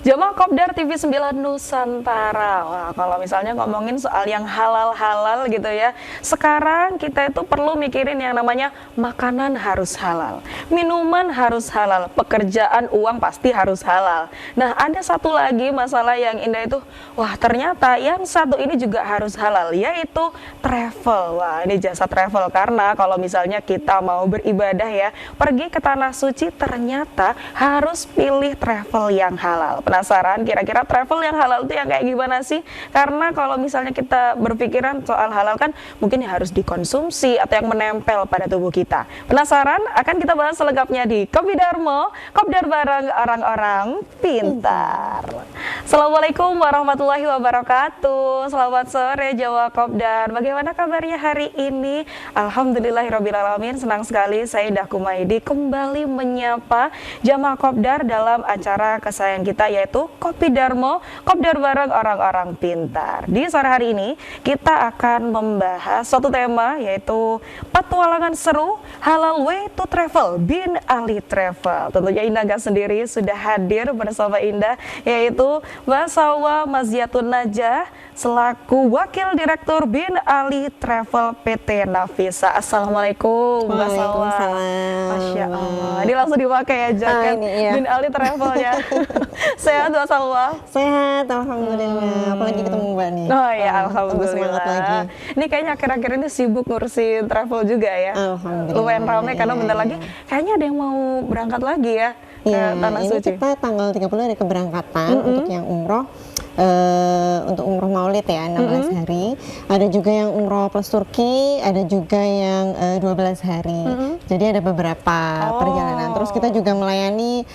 Jamaah Kopdar TV 9 Nusantara. Wah, kalau misalnya ngomongin soal yang halal-halal gitu ya, sekarang kita itu perlu mikirin yang namanya makanan harus halal, minuman harus halal, pekerjaan uang pasti harus halal. Nah, ada satu lagi masalah yang indah itu, wah ternyata yang satu ini juga harus halal, yaitu travel. Wah, ini jasa travel, karena kalau misalnya kita mau beribadah ya, pergi ke tanah suci, ternyata harus pilih travel yang halal. Penasaran kira-kira travel yang halal itu yang kayak gimana sih? Karena kalau misalnya kita berpikiran soal halal kan mungkin yang harus dikonsumsi atau yang menempel pada tubuh kita. Penasaran? Akan kita bahas selengkapnya di Kopi Darmo, Kopdar bareng orang-orang pintar. Assalamualaikum warahmatullahi wabarakatuh. Selamat sore Jawa Kopdar. Bagaimana kabarnya hari ini? Alhamdulillahirrabbilalamin. Senang sekali saya Indah Kumaidi kembali menyapa jamaah Kopdar dalam acara kesayangan kita, yaitu Kopi Darmo, Kopdar bareng orang-orang pintar. Di sore hari ini kita akan membahas suatu tema, yaitu petualangan seru halal way to travel bin Ali Travel. Tentunya Indah gak sendiri, sudah hadir bersama Indah, yaitu Mbak Salwa Maziatun Najah selaku Wakil Direktur bin Ali Travel PT Nafisa. Assalamualaikum Mbak Salwa. Masya Allah, ini langsung dipakai ya jaket bin Ali Travel ya. Sehat Mbak Salwa? Sehat, alhamdulillah. Apalagi ketemu Mbak nih. Oh ya, alhamdulillah. Semangat lagi. Ini kayaknya akhir-akhir ini sibuk ngurusin travel juga ya. Alhamdulillah. Lumayan ramai karena bentar lagi kayaknya ada yang mau berangkat lagi ya ke Tanah ini Suci. kita tanggal 30 hari keberangkatan untuk yang umroh. Untuk umroh maulid ya 16 hari, ada juga yang umroh plus Turki, ada juga yang 12 hari. Jadi ada beberapa perjalanan. Terus kita juga melayani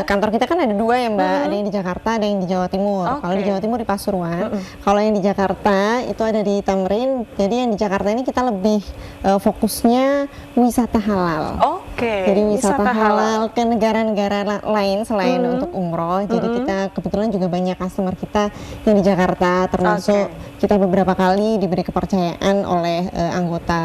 kantor kita kan ada dua ya Mbak, ada yang di Jakarta, ada yang di Jawa Timur. Kalau di Jawa Timur di Pasuruan, kalau yang di Jakarta itu ada di Tamrin. Jadi yang di Jakarta ini kita lebih fokusnya wisata halal. Jadi wisata halal ke negara-negara lain selain untuk umroh. Jadi kita kebetulan juga banyak customer kita yang di Jakarta, termasuk kita beberapa kali diberi kepercayaan oleh anggota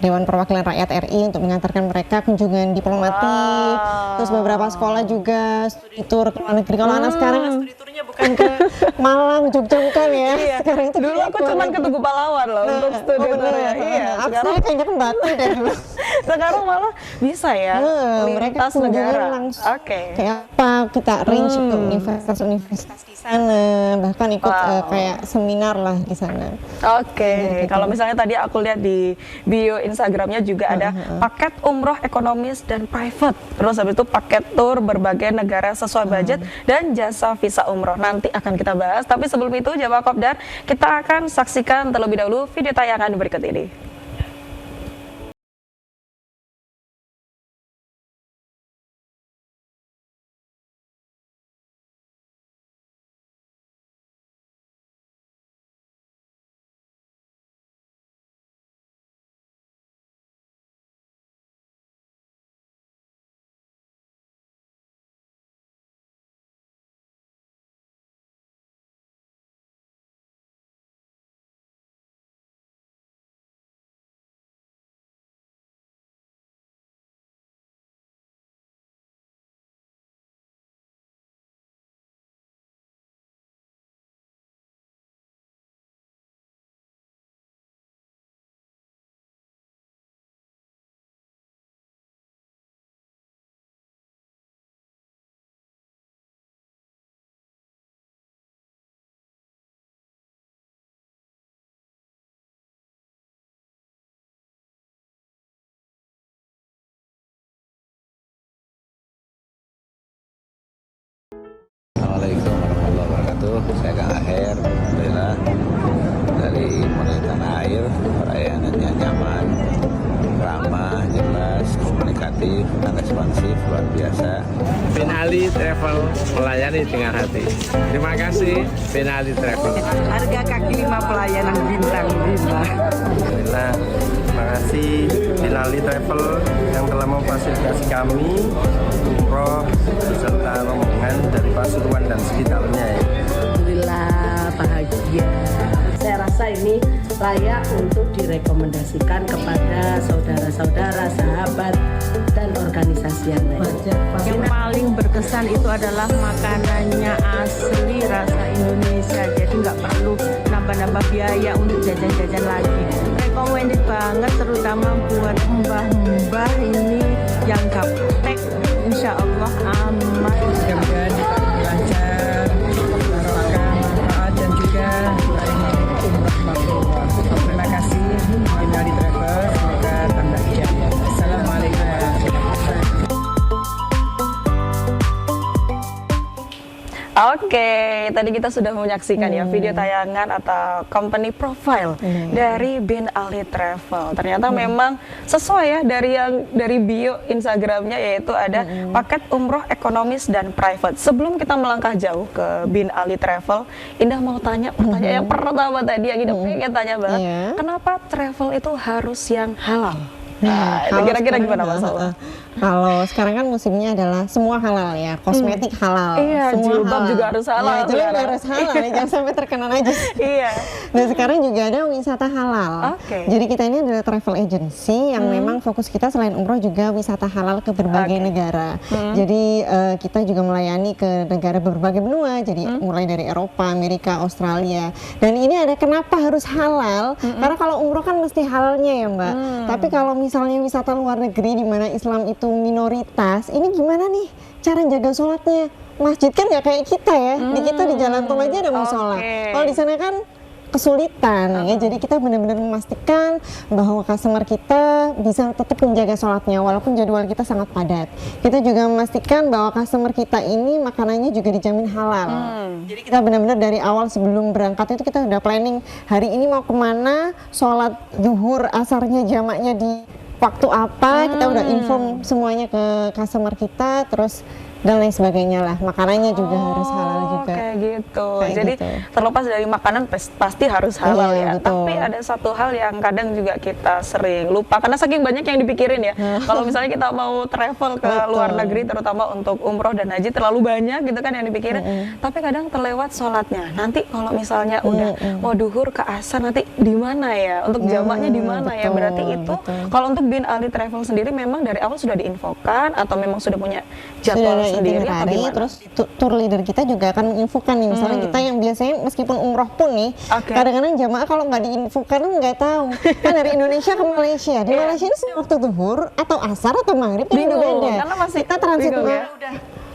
Dewan Perwakilan Rakyat RI untuk mengantarkan mereka kunjungan diplomatik. Terus beberapa sekolah juga studi tour ke luar negeri. Kalau anak sekarang studi tournya bukan ke Malang, Jogja bukan ya. Sekarang itu dulu aku cuma ke Tugu Pahlawan loh untuk studi tour ya. Iya, sekarang kayaknya kan Batu deh dulu. Sekarang malah bisa ya mereka lintas negara. Langsung kayak apa kita arrange ke universitas di sana, bahkan ikut kayak seminar lah di sana. Kalau misalnya tadi aku lihat di bio Instagramnya juga ada paket umroh ekonomis dan private, terus habis itu paket tour berbagai negara sesuai budget dan jasa visa umroh. Nanti akan kita bahas, tapi sebelum itu jamaah Kopdar, kita akan saksikan terlebih dahulu video tayangan berikut ini. Assalamualaikum warahmatullahi wabarakatuh. Saya Kang Aher, alhamdulillah dari Model Tanah Air. Pelayanannya nyaman, ramah, jelas, komunikatif, dan responsif, luar biasa. Bin Ali Travel melayani dengan hati. Terima kasih Bin Ali Travel. Harga kaki 5 pelayanan bintang 5. Alhamdulillah, terima kasih Bin Ali Travel yang telah memfasilitasi kami umroh beserta rombongan dari Pasuruan dan sekitarnya. Alhamdulillah bahagia. Saya saya rasa ini layak untuk direkomendasikan kepada saudara-saudara, sahabat, dan organisasi yang lain. Yang paling berkesan itu adalah makanannya asli rasa Indonesia, jadi nggak perlu nambah-nambah biaya untuk jajan-jajan lagi. Recommended banget, terutama buat mbah-mbah ini yang gaptek, insya Allah aman. Mudah-mudahan lancar, barokah, manfaat, dan juga umrah mabrur. Terima kasih Binali Travel, semoga tambah ijazah. Assalamualaikum warahmatullahi wabarakatuh. Oke, tadi kita sudah menyaksikan ya video tayangan atau company profile dari Bin Ali Travel. Ternyata memang sesuai ya dari bio Instagramnya, yaitu ada paket umroh ekonomis dan private. Sebelum kita melangkah jauh ke Bin Ali Travel, Indah mau tanya pertanyaan yang pertama tadi yang Indah pengen tanya banget. Kenapa travel itu harus yang halal? Nah, kira-kira gimana Mas Salwa? Kalau sekarang kan musimnya adalah semua halal ya, kosmetik halal, Iya, semua jilbab juga harus halal. Ya, jilbab harus halal, ya, jangan sampai terkena najis. Iya. Dan sekarang juga ada wisata halal. Jadi kita ini adalah travel agency yang memang fokus kita selain umroh juga wisata halal ke berbagai negara. Jadi kita juga melayani ke negara berbagai benua. Jadi mulai dari Eropa, Amerika, Australia. Dan ini ada kenapa harus halal? Karena kalau umroh kan mesti halalnya ya Mbak. Tapi kalau misalnya wisata luar negeri di mana Islam itu minoritas, ini gimana nih cara jaga sholatnya? Masjid kan nggak kayak kita ya, di kita di jalan tol aja ada musola. Kalau di sana kan kesulitan ya, jadi kita benar-benar memastikan bahwa customer kita bisa tetap menjaga sholatnya walaupun jadwal kita sangat padat. Kita juga memastikan bahwa customer kita ini makanannya juga dijamin halal. Jadi kita benar-benar dari awal sebelum berangkat itu kita udah planning hari ini mau kemana, sholat zuhur asarnya jamaknya di waktu apa, kita udah inform semuanya ke customer kita, terus dan lain sebagainya lah. Makanannya juga harus halal juga. Kayak gitu. Kayak Jadi gitu. terlepas dari makanan pasti harus halal Iya, ya. betul. Tapi ada satu hal yang kadang juga kita sering lupa karena saking banyak yang dipikirin ya. Kalau misalnya kita mau travel ke luar negeri terutama untuk umroh dan haji terlalu banyak gitu kan yang dipikirin. Tapi kadang terlewat sholatnya. Nanti kalau misalnya udah mau duhur ke asar nanti di mana ya? Untuk jamaknya di mana ya? Berarti itu kalau untuk Bin Ali Travel sendiri memang dari awal sudah diinfokan atau memang sudah punya jadwal sendiri atau itinerary, gimana? terus tour leader kita juga akan menginfokan nih, misalnya kita yang biasanya meskipun umroh pun nih, kadang-kadang jamaah kalau nggak diinfokan nggak tahu. Kan dari Indonesia ke Malaysia, di Malaysia ini waktu zuhur atau asar atau maghrib kan udah beda. Karena masih Kita transit ya.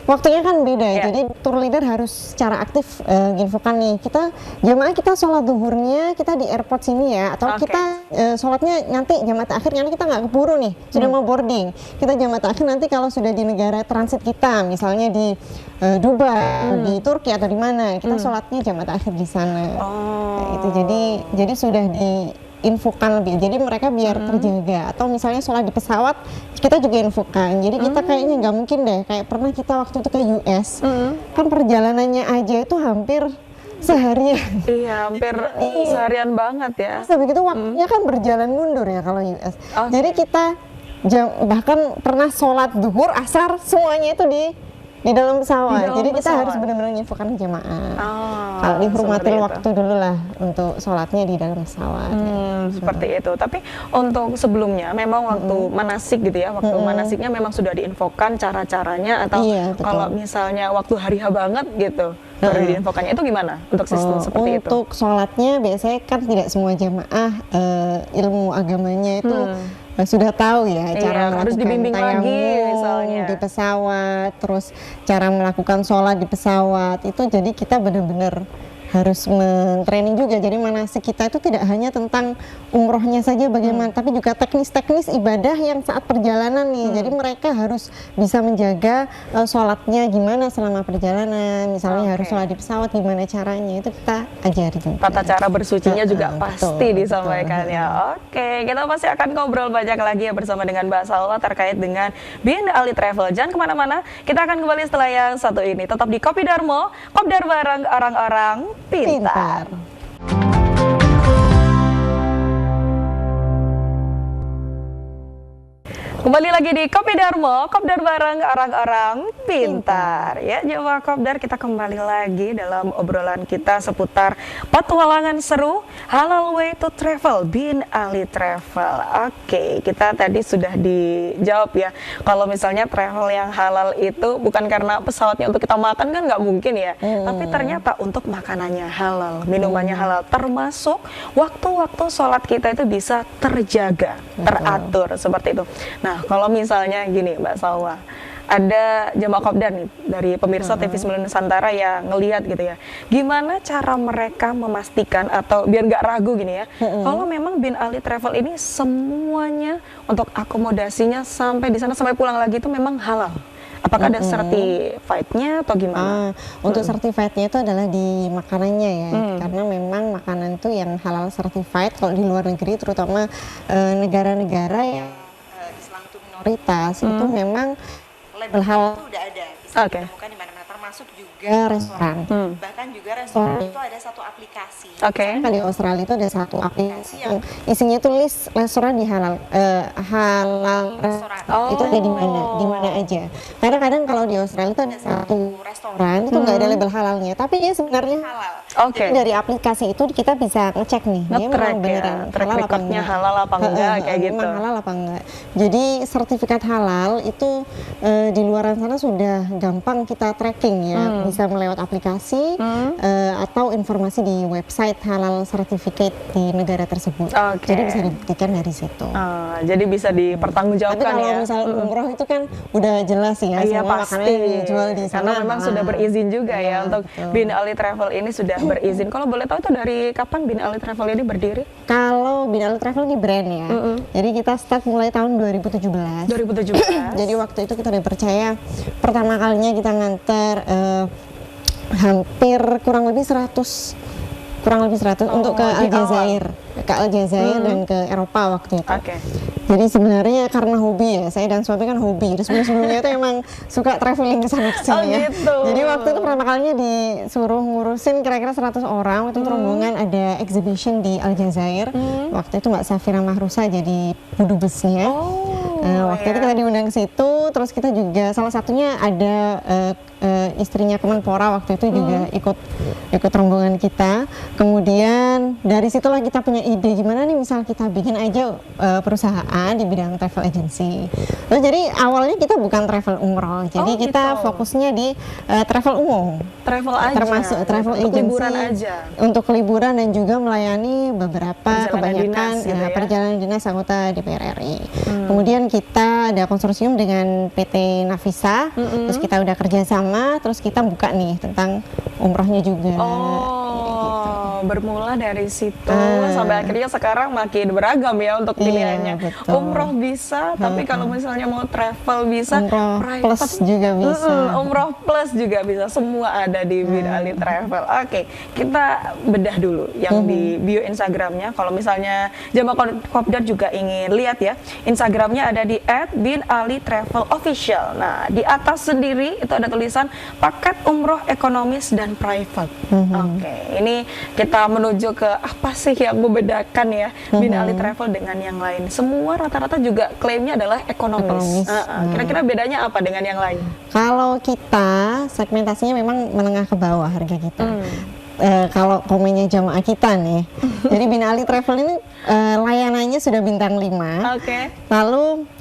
waktunya kan beda, jadi tour leader harus secara aktif infokan nih, kita jamaah kita sholat zuhurnya kita di airport sini ya, atau kita sholatnya nanti jamaah akhir nanti kita nggak keburu nih, sudah mau boarding, kita jamaah akhir nanti kalau sudah di negara transit kita, misalnya di Dubai, di Turki atau di mana, kita sholatnya jamaah akhir di sana. Kayak gitu. Jadi sudah diinfokan lebih, jadi mereka biar terjaga. Atau misalnya sholat di pesawat kita juga infokan, jadi kita kayaknya nggak mungkin deh kayak pernah kita waktu itu ke US, kan perjalanannya aja itu hampir seharian. Iya, hampir seharian banget ya. Terus begitu waktunya kan berjalan mundur ya kalau US. Jadi kita bahkan pernah sholat zuhur, asar semuanya itu di dalam pesawat. Jadi kita harus benar-benar menginfokan jemaah. Kalau dihormati waktu dulu lah untuk sholatnya di dalam pesawat. Seperti itu. Tapi untuk sebelumnya memang waktu manasik gitu ya, waktu manasiknya memang sudah diinfokan cara-caranya atau kalau misalnya waktu hari H banget gitu. Baru diinfokannya itu gimana untuk sistem seperti itu? Untuk sholatnya biasanya kan tidak semua jemaah ilmu agamanya itu sudah tahu ya cara harus melakukan dibimbing lagi tayamum misalnya di pesawat, terus cara melakukan sholat di pesawat itu, jadi kita benar-benar harus men-training juga. Jadi manasik kita itu tidak hanya tentang umrohnya saja bagaimana, tapi juga teknis-teknis ibadah yang saat perjalanan nih. Jadi mereka harus bisa menjaga sholatnya gimana selama perjalanan. Misalnya harus sholat di pesawat gimana caranya, itu kita ajari juga. Tata cara bersucinya juga pasti disampaikan ya. Oke, kita pasti akan ngobrol banyak lagi ya bersama dengan Mbak Salwa terkait dengan Bin Ali Travel. Jangan kemana-mana, kita akan kembali setelah yang satu ini. Tetap di Kopi Darmo, Kopdar bareng orang-orang pintar. Kembali lagi di Kopi Darmo, Kopdar bareng orang-orang pintar. Ya, jemaah Kopdar, kita kembali lagi dalam obrolan kita seputar petualangan seru Halal Way to Travel, Bin Ali Travel. Oke, kita tadi sudah dijawab ya, kalau misalnya travel yang halal itu bukan karena pesawatnya untuk kita makan kan nggak mungkin ya, tapi ternyata untuk makanannya halal, minumannya halal, termasuk waktu-waktu sholat kita itu bisa terjaga, teratur seperti itu. Nah, kalau misalnya gini Mbak Salwa, ada jemaah Kopdar nih dari pemirsa TV 9 Nusantara yang ngelihat gitu ya, gimana cara mereka memastikan atau biar nggak ragu gini ya, kalau memang Bin Ali Travel ini semuanya untuk akomodasinya sampai di sana sampai pulang lagi itu memang halal. Apakah ada certified-nya atau gimana? Untuk certified-nya itu adalah di makanannya ya, karena memang makanan itu yang halal certified kalau di luar negeri, terutama negara-negara yang Islam itu minoritas, itu memang label halal itu udah ada, bisa ditemukan di mana-mana, termasuk juga restoran. Bahkan juga restoran itu ada satu aplikasi. Di Australia itu ada satu aplikasi yang isinya itu list restoran di halal restoran. Itu ada di mana aja. Kadang-kadang kalau di Australia itu ada satu restoran itu nggak ada label halalnya, tapi dia sebenarnya halal. Jadi dari aplikasi itu kita bisa ngecek nih, dia memang beneran halal apa enggak. Halal apa enggak kayak gitu. Memang halal apa enggak. Jadi sertifikat halal itu di luar sana sudah gampang kita tracking ya, bisa melewat aplikasi atau informasi di website halal certificate di negara tersebut. Jadi bisa dibuktikan dari situ. Jadi bisa dipertanggungjawabkan ya. Tapi kalau misal umroh itu kan udah jelas ya, semua makanan yang dijual di sana. Karena memang sudah berizin juga ya untuk Bin Ali Travel ini sudah berizin. Kalau boleh tahu itu dari kapan Bin Ali Travel ini berdiri? Kalau Bin Ali Travel ini brand ya. Jadi kita start mulai tahun 2017. 2017. Jadi waktu itu kita dipercaya pertama kalinya kita nganter hampir kurang lebih 100 untuk ke Aljazair, dan ke Eropa waktu itu. Jadi sebenarnya karena hobi ya, saya dan suami kan hobi. Terus sebelumnya itu emang suka traveling ke sana sini ya. Jadi waktu itu pertama kalinya disuruh ngurusin kira-kira 100 orang. Waktu itu rombongan ada exhibition di Aljazair. Waktu itu Mbak Safira Mahrusa jadi dubesnya. Waktu itu kita diundang ke situ. Terus kita juga salah satunya ada istrinya Kemenpora waktu itu juga ikut rombongan kita. Kemudian dari situlah kita punya ide gimana nih misal kita bikin aja perusahaan di bidang travel agency. Terus jadi awalnya kita bukan travel umroh, jadi kita fokusnya di travel umum. Travel aja. Termasuk travel untuk agency. Liburan aja. Untuk liburan dan juga melayani beberapa kebanyakan perjalanan dinas anggota DPR RI. Kemudian kita ada konsorsium dengan PT Navisa, terus kita udah kerjasama, terus kita buka nih tentang umrohnya juga. Bermula dari situ sampai akhirnya sekarang makin beragam ya untuk pilihannya. Umroh bisa, tapi kalau misalnya mau travel bisa, umroh private plus juga bisa. Umroh plus juga bisa, semua ada di Bin Ali Travel. Oke, kita bedah dulu yang di bio Instagramnya. Kalau misalnya jemaah Kopdar juga ingin lihat ya, Instagramnya ada di @binalitravelofficial. Nah, di atas sendiri itu ada tulisan paket umroh ekonomis dan private. Oke, ini kita menuju ke apa sih yang membedakan ya Bin Ali Travel dengan yang lain. Semua rata-rata juga klaimnya adalah ekonomis. Kira-kira bedanya apa dengan yang lain? Kalau kita segmentasinya memang menengah ke bawah harga kita. Kalau komennya jamaah kita nih, jadi Bin Ali Travel ini layanannya sudah bintang 5. Lalu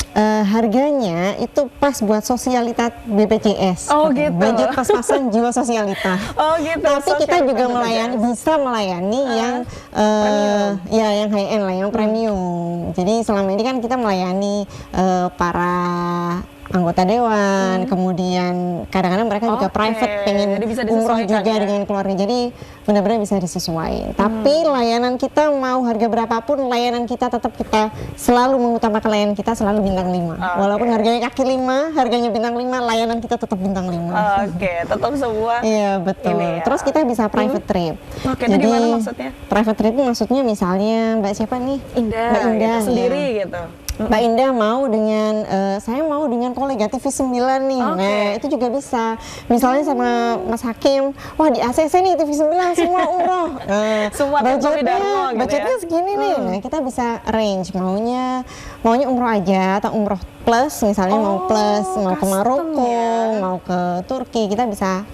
harganya itu pas buat sosialita BPJS. Budget pas-pasan jiwa sosialita. Tapi kita juga bisa melayani yang yang high end lah, yang premium. Jadi selama ini kan kita melayani para anggota dewan, kemudian kadang-kadang mereka juga private pengen umroh juga dengan keluarga, jadi benar-benar bisa disesuaikan. Tapi layanan kita mau harga berapapun, layanan kita tetap kita selalu mengutamakan layanan kita selalu bintang 5. Walaupun harganya kaki 5, harganya bintang 5, layanan kita tetap bintang 5. Tetap semua. Iya betul. Terus kita bisa private trip. Jadi gimana maksudnya? Private trip maksudnya misalnya Mbak siapa nih? Mbak Indah gitu, sendiri gitu. Mbak Indah mau dengan saya mau dengan kolega TV 9 nih. Nah, itu juga bisa. Misalnya sama Mas Hakim, wah di ACC nih TV 9 semua umroh. Semua budgetnya segini nih. Nah, kita bisa arrange maunya umroh aja atau umroh plus, misalnya mau plus, mau ke Maroko, mau ke Turki, kita bisa.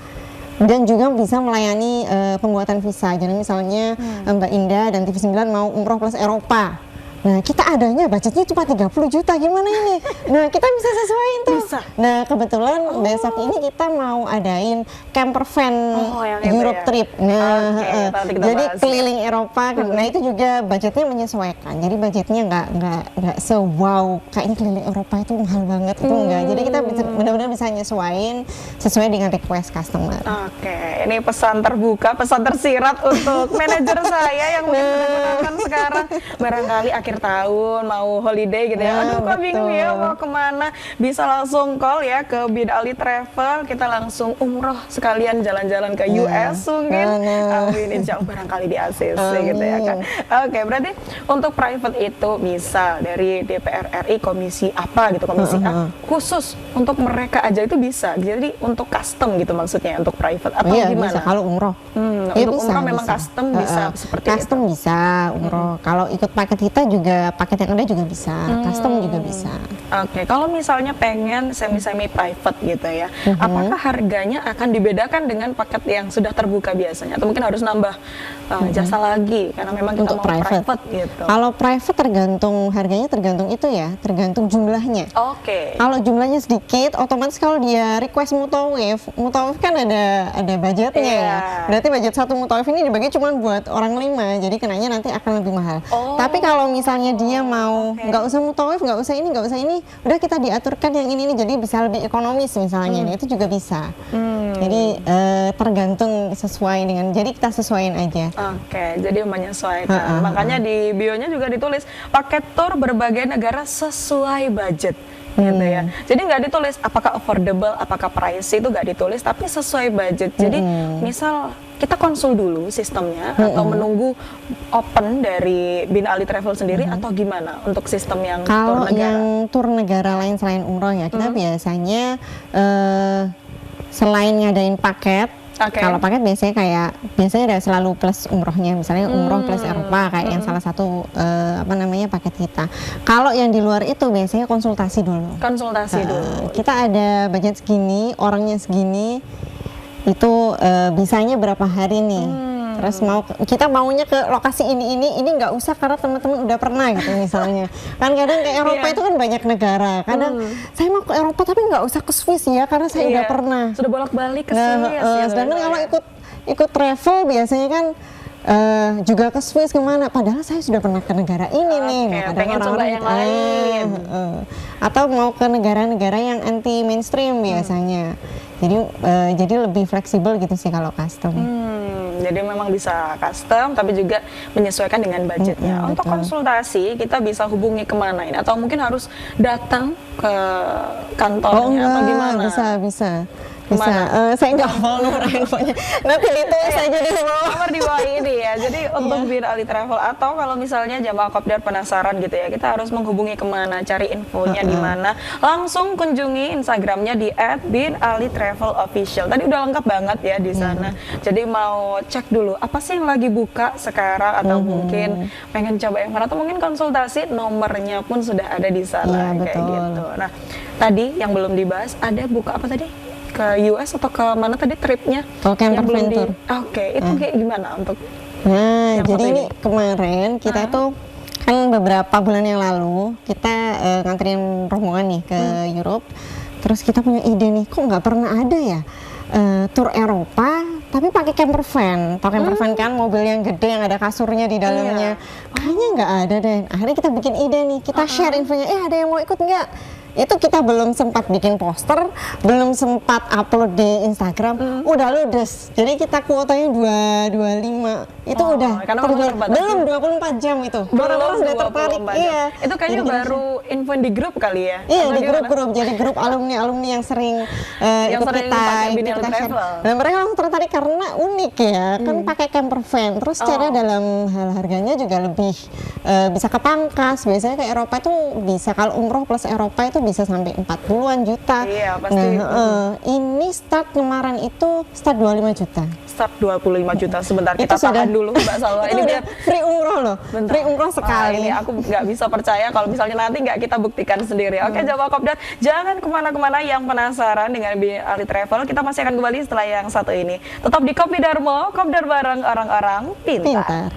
Dan juga bisa melayani pembuatan visa. Jadi misalnya Mbak Indah dan TV 9 mau umroh plus Eropa. Nah, kita adanya budgetnya cuma 30 juta, gimana ini? Nah, kita bisa sesuaiin tuh. Bisa. Nah, kebetulan besok ini kita mau adain camper van Europe trip. Nah, jadi keliling Eropa. Nah, itu juga budgetnya menyesuaikan. Jadi budgetnya nggak se-wow kayak ini keliling Eropa itu mahal banget, itu enggak. Jadi kita benar-benar bisa nyesuaiin sesuai dengan request customer. Oke, ini pesan terbuka, pesan tersirat untuk manajer saya yang menggunakan sekarang. Barangkali akhir tahun mau holiday gitu ya, aduh kok bingung ya mau kemana, bisa langsung call ya ke Bin Ali Travel, kita langsung umroh sekalian jalan-jalan ke US mungkin, amin, insya Allah barangkali di ACC gitu ya kan. Oke, berarti untuk private itu misal dari DPR RI komisi apa gitu, komisi A, khusus untuk mereka aja itu bisa, jadi untuk custom gitu maksudnya untuk private atau gimana? Bisa kalau umroh. Untuk umroh memang custom bisa seperti custom itu. Bisa umroh. Kalau ikut paket kita juga, paket yang ada juga bisa, custom juga bisa. Oke, kalau misalnya pengen semi private gitu ya, apakah harganya akan dibedakan dengan paket yang sudah terbuka biasanya, atau mungkin harus nambah jasa lagi karena memang kita untuk mau private gitu? Kalau private tergantung harganya, tergantung itu ya, tergantung jumlahnya. Oke. Kalau jumlahnya sedikit, otomatis kalau dia request mutawif kan ada budgetnya ya. Berarti budget satu mutawif ini dibagi cuma buat orang 5, jadi kenanya nanti akan lebih mahal. Tapi kalau misalnya dia mau nggak usah mutawif, nggak usah ini, udah kita diaturkan yang ini jadi bisa lebih ekonomis misalnya, itu juga bisa. Jadi tergantung sesuai dengan, jadi kita sesuaiin aja. Oke, jadi menyesuaikan. Makanya di bio-nya juga ditulis paket tour berbagai negara sesuai budget. Gitu ya. Jadi nggak ditulis apakah affordable, apakah pricey, itu nggak ditulis, tapi sesuai budget. Jadi misal kita konsul dulu sistemnya atau menunggu open dari Bin Ali Travel sendiri atau gimana untuk sistem yang kalau tour negara? yang tour negara lain selain umroh ya, kita biasanya selain ngadain paket. Kalau paket biasanya ada selalu plus umrohnya, misalnya umroh plus Eropa kayak yang salah satu paket kita. Kalau yang di luar itu biasanya konsultasi dulu. Kita ada budget segini, orangnya segini, itu bisanya berapa hari nih. Terus kita maunya ke lokasi ini nggak usah karena teman-teman udah pernah gitu misalnya. Kan kadang ke Eropa itu kan banyak negara. Kadang saya mau ke Eropa tapi nggak usah ke Swiss ya karena saya udah pernah. Sudah bolak-balik ke Swiss. Sedangkan kalau ikut travel biasanya kan juga ke Swiss kemana? Padahal saya sudah pernah ke negara ini nih. Pengen coba yang lain. Atau mau ke negara-negara yang anti mainstream biasanya. Jadi lebih fleksibel gitu sih kalau custom. Jadi memang bisa custom tapi juga menyesuaikan dengan budgetnya. Untuk konsultasi kita bisa hubungi kemana ini? Atau mungkin harus datang ke kantornya atau gimana? Bisa. Saya nggak hafal nomor handphonenya. Nanti ditulis aja di bawah. Nomor di bawah ini ya. Jadi untuk Bin Ali Travel, atau kalau misalnya jamaah kopdar penasaran gitu ya, kita harus menghubungi kemana, cari infonya di mana, langsung kunjungi Instagramnya di @binalitravelofficial. Tadi udah lengkap banget ya di sana. Jadi mau cek dulu apa sih yang lagi buka sekarang, atau mungkin pengen coba yang mana, atau mungkin konsultasi, nomornya pun sudah ada di sana kayak gitu. Nah, tadi yang belum dibahas, ada buka apa tadi? Ke US atau ke mana tadi tripnya? Camper van tour. Oke, itu kayak gimana untuk? Nah, jadi ini kemarin kita tuh kan beberapa bulan yang lalu kita nganterin rombongan nih ke Europe. Terus kita punya ide nih, kok nggak pernah ada ya tour Eropa tapi pakai camper van. Tahu camper van kan, mobil yang gede yang ada kasurnya di dalamnya. Kayaknya nggak ada deh. Akhirnya kita bikin ide nih, kita share infonya. Ada yang mau ikut nggak? itu kita belum sempat bikin poster, belum sempat upload di Instagram, udah ludes. Jadi kita kuotanya 225 itu udah karena terjual. memang terbatas. Belum 24 jam itu. Orang-orang sudah tertarik. 24 jam. Iya. Itu kayaknya Jadi kita- baru info di grup kali ya? Iya, Atau di gimana? grup-grup. Jadi grup alumni-alumni yang sering Yang ikut sering kita, pakai ikut Binali kita share. Travel. Dan mereka langsung tertarik karena unik ya, kan pakai camper van. Terus secara dalam hal harganya juga lebih bisa kepangkas. Biasanya ke Eropa itu bisa, kalau umroh plus Eropa itu bisa sampai 40-an juta. Iya, pasti. Nah, ini start kemarin itu start 25 juta. Start 25 juta. Sebentar, Itu kita sudah- tahan dulu Mbak Salwa. Itu Ini udah biar free umroh loh. Bentar. Free umroh sekali. Ini aku nggak bisa percaya kalau misalnya nanti nggak kita buktikan sendiri. Oke, Jawa Kopdar, jangan kemana-kemana. Yang penasaran dengan Binali Travel, kita masih akan kembali setelah yang satu ini. Tetap di Kopi Darmo, Kopdar bareng orang-orang pintar. Pintar.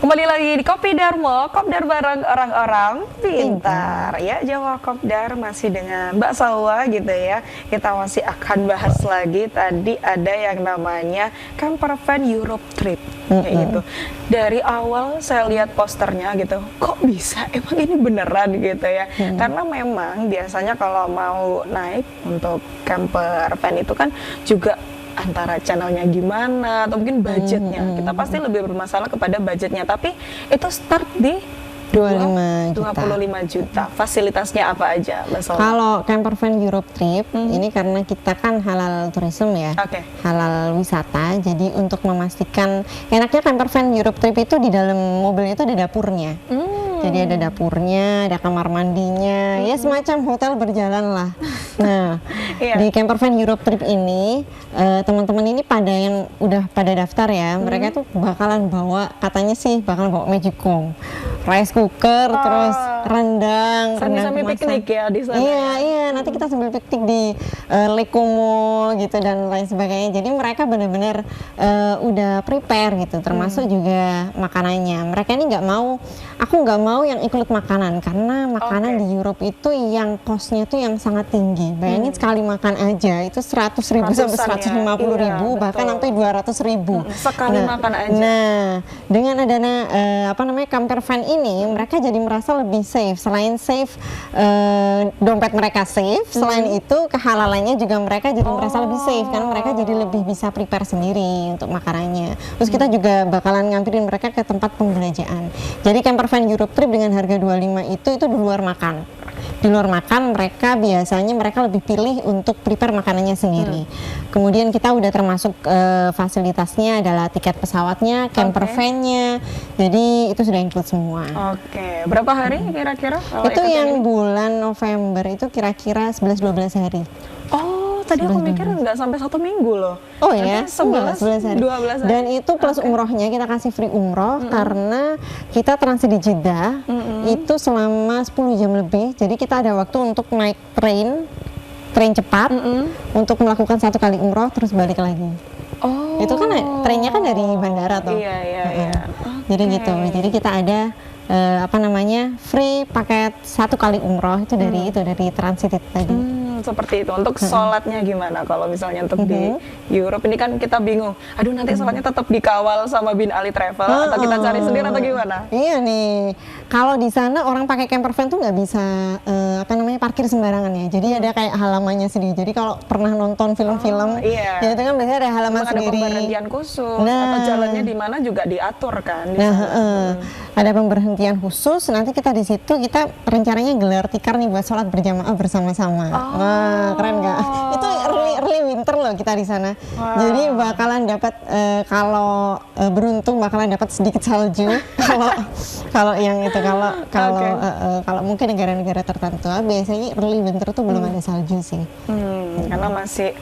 Kembali lagi di Kopi Darmo, Kopdar bareng orang-orang pintar. Ya, Jawa Kopdar masih dengan Mbak Salwa gitu ya. Kita masih akan bahas lagi. Tadi ada yang namanya camper van Europe trip, kayak gitu. Dari awal saya lihat posternya gitu, kok bisa? Emang ini beneran gitu ya? Karena memang biasanya kalau mau naik untuk camper van itu kan juga antara channelnya gimana atau mungkin budgetnya, kita pasti lebih bermasalah kepada budgetnya, tapi itu start di 25 juta. 25 juta. Fasilitasnya apa aja, Mbak Salwa? Kalau camper van Europe trip ini karena kita kan halal tourism ya, Oke. halal wisata. Jadi untuk memastikan enaknya camper van Europe trip itu di dalam mobil itu ada dapurnya. Jadi ada dapurnya, ada kamar mandinya, ya semacam hotel berjalan lah. Nah, Iya. di camper van Europe trip ini teman-teman ini pada yang udah pada daftar ya, mereka tuh bakalan bawa, katanya sih bakalan bawa magicom, rice cooker, terus rendang, Sambil-sambil kemasan. piknik ya di sana. Iya, iya, nanti kita sambil piknik di Lake Como gitu dan lain sebagainya. Jadi mereka benar-benar udah prepare gitu, termasuk juga makanannya. Mereka ini aku nggak mau yang include makanan karena makanan di Europe itu yang costnya tuh yang sangat tinggi. Bayangin sekali makan aja itu 100.000 sampai Ratusan ya. 150.000, Iya, bahkan betul. sampai 200.000. Sekali makan aja. Nah, dengan adanya camper van ini, mereka jadi merasa lebih safe. Selain safe, dompet mereka safe. Selain itu, kehalalannya juga mereka jadi merasa lebih safe karena mereka jadi lebih bisa prepare sendiri untuk makanannya. Terus kita juga bakalan ngampirin mereka ke tempat pembelanjaan. Jadi camper van Europe trip dengan harga 25 itu di luar makan. Di luar makan biasanya mereka lebih pilih untuk prepare makanannya sendiri. Kemudian kita udah termasuk fasilitasnya adalah tiket pesawatnya, camper van-nya. Jadi itu sudah include semua. Oke, berapa hari kira-kira? kalau Itu ikut yang ini? bulan November itu kira-kira 11-12 hari. Oh, tadi aku mikir nggak sampai 1 minggu loh. Oh ya, 11, 11 hari. 12 hari. Dan itu plus umrohnya kita kasih free umroh karena kita transit di Jeddah itu selama 10 jam lebih. Jadi kita ada waktu untuk naik train cepat untuk melakukan 1 kali umroh terus balik lagi. Oh. Itu kan trainnya kan dari bandara tuh. Iya, iya, iya. Jadi gitu. Jadi kita ada free paket 1 kali umroh itu dari transit itu tadi. Seperti itu. Untuk sholatnya gimana kalau misalnya untuk di Europe ini kan kita bingung. Aduh, nanti sholatnya tetap dikawal sama Binali Travel atau kita cari sendiri atau gimana? Iya nih, kalau di sana orang pakai camper van tuh nggak bisa parkir sembarangan ya. Jadi ada kayak halamannya sendiri. Jadi kalau pernah nonton film-film, iya. ya itu kan biasanya ada halaman Memang ada sendiri. pemberhentian khusus Nah. atau jalannya di mana juga diatur kan di Nah, sana. ada pemberhentian khusus. Nanti kita di situ kita rencananya gelar tikar nih buat sholat berjamaah bersama-sama. Wah, keren nggak? Itu early winter loh kita di sana. Jadi bakalan dapat kalau beruntung bakalan dapat sedikit salju. kalau yang itu kalau mungkin negara-negara tertentu biasanya early winter tuh belum ada salju sih. Karena masih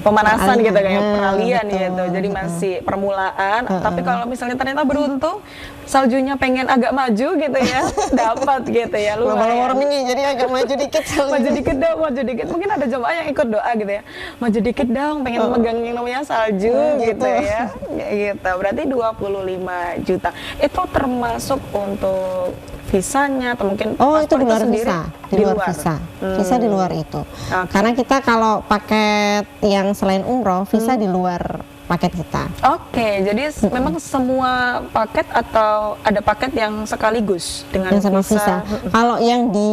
pemanasan gitu kayak peralihan betul, gitu. Jadi masih permulaan. Tapi kalau misalnya ternyata beruntung saljunya pengen agak maju gitu ya, dapat gitu ya. Global Lumayan. warming nih, jadi agak maju dikit salju. Maju dikit dong, maju dikit. Mungkin ada jemaah yang ikut doa gitu ya. Maju dikit dong, pengen megang yang namanya salju gitu ya. Kayak gitu. Berarti 25 juta. Itu termasuk untuk visanya atau mungkin Oh, itu paspor di luar sendiri? visa, di luar visa. Visa di luar itu. Oke. Karena kita kalau paket yang selain umroh, visa di luar paket kita. Oke, jadi memang semua paket atau ada paket yang sekaligus dengan Yang sama visa. visa? Kalau yang di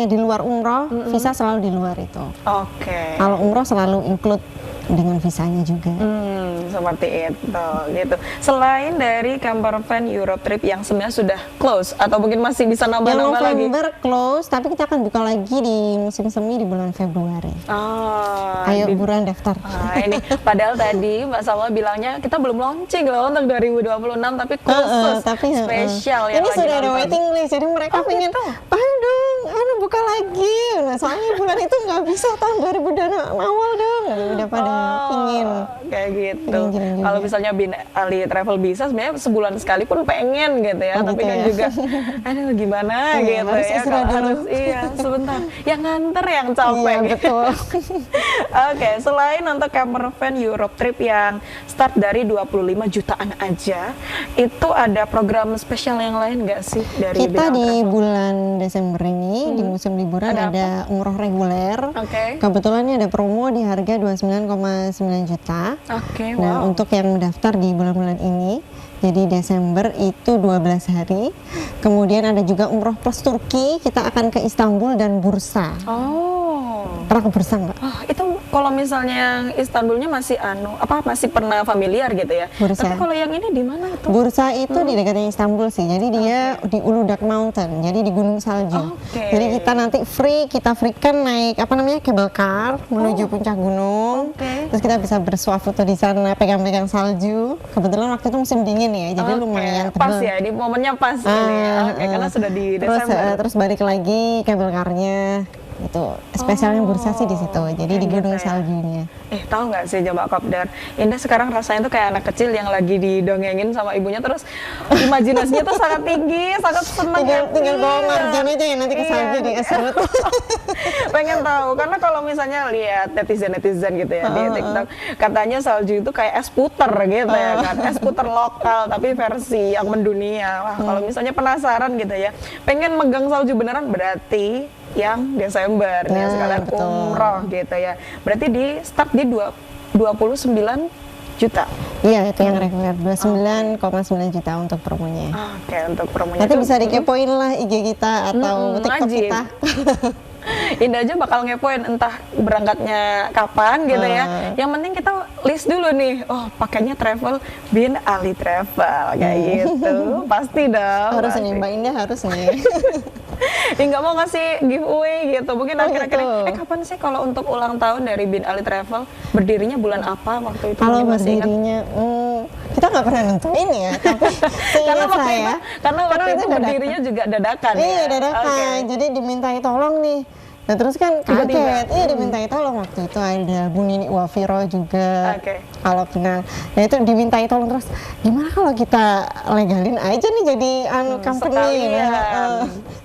di luar umroh, visa selalu di luar itu. Oke. Kalau umroh selalu include dengan visanya juga. Seperti itu gitu. Selain dari camper van Europe trip yang sebenarnya sudah close atau mungkin masih bisa Yang nambah-nambah lagi. November close, tapi kita akan buka lagi di musim semi di bulan Februari. Oh, Ayo buruan daftar. Ini padahal tadi Mbak Salwa bilangnya kita belum launching loh untuk 2026 tapi khusus Tapi spesial yang ini lagi sudah ada nonton. waiting list, jadi mereka pengen, ayo dong, buka lagi. Nah, soalnya bulan itu nggak bisa tahun 2000 awal dong. Udah pada pingin. Kayak gitu. Pingin juga. Kalau misalnya Bin Ali Travel bisa sebenarnya sebulan sekali pun pengen gitu ya. Oh, Tapi gitu kan ya. juga aduh gimana Iya, gitu harus ya. istirahat Kalau dulu. harus iya sebentar. Yang nganter yang capek. Iya, gitu. betul. Oke, selain untuk camper van Europe trip yang start dari 25 jutaan aja, itu ada program spesial yang lain nggak sih dari Kita Bin Ali di Travel? bulan Desember ini di musim liburan ada umroh reguler. Oke. Kebetulan ini ada promo di harga 29,9 juta. Oke, Nah, wow. untuk yang mendaftar di bulan-bulan ini, jadi Desember itu 12 hari. Kemudian ada juga umroh plus Turki, kita akan ke Istanbul dan Bursa. Oh. Pernah ke Bursa nggak? Itu kalau misalnya yang Istanbulnya masih masih pernah familiar gitu ya. Bursa. Tapi kalau yang ini di mana tuh? Bursa itu di dekatnya Istanbul sih, jadi dia di Uludağ Mountain, jadi di Gunung Salju. Oke. Jadi kita nanti kita free kan naik cable car menuju puncak gunung. Oke. Terus kita bisa bersuah foto di sana, pegang-pegang salju. Kebetulan waktu itu musim dingin ya, jadi Oke, lumayan pas tebal. ya, di momennya pas ini ya. Oke, karena sudah di Desember. Terus balik lagi cable car-nya. Itu spesialnya Bursa sih di situ. Jadi di kayak gunung gitu ya. saljunya. Tahu nggak sih coba Kopdar, Indah sekarang rasanya tuh kayak anak kecil yang lagi didongengin sama ibunya, terus imajinasinya tuh sangat tinggi, sangat senang. Tinggal bawa marjan aja ya, nanti ke salju di esrut. Pengen tahu, karena kalau misalnya lihat netizen gitu ya di TikTok, katanya salju itu kayak es puter gitu ya kan, es puter lokal tapi versi yang mendunia. Wah, kalau misalnya penasaran gitu ya, pengen megang salju beneran, berarti yang Desember ya, sekalian betul. umroh gitu ya. Berarti di start di 29 juta. Iya, itu yang reguler 29,9 juta untuk promonya. Oke, untuk promonya Nanti itu bisa dikepoin lah IG kita atau TikTok wajib. kita. Indah aja bakal ngepoin entah berangkatnya kapan gitu ya. Yang penting kita list dulu nih. Oh, pakainya travel Bin Ali Travel kayak gitu. Pasti dong. Harus pasti. nih Mbak Indah, harus nih. Nggak mau ngasih giveaway gitu. Mungkin akhir-akhir gitu. kapan sih kalau untuk ulang tahun dari Bin Ali Travel, berdirinya bulan apa waktu itu? Kalau Mungkin masih ingat? berdirinya, kita nggak pernah nentuin ya. Tapi karena seingat waktu saya, itu, karena waktu itu dadakan. berdirinya juga dadakan. Iya, ya? dadakan. Oke. Jadi dimintai tolong nih. Nah terus kan Tiba-tiba. kaget, iya dimintai tolong waktu itu ada Bu Nini Wafiro juga. Oke. Kalau kenal, nah itu dimintai tolong terus. Gimana kalau kita legalin aja nih jadi company sekalian. ya?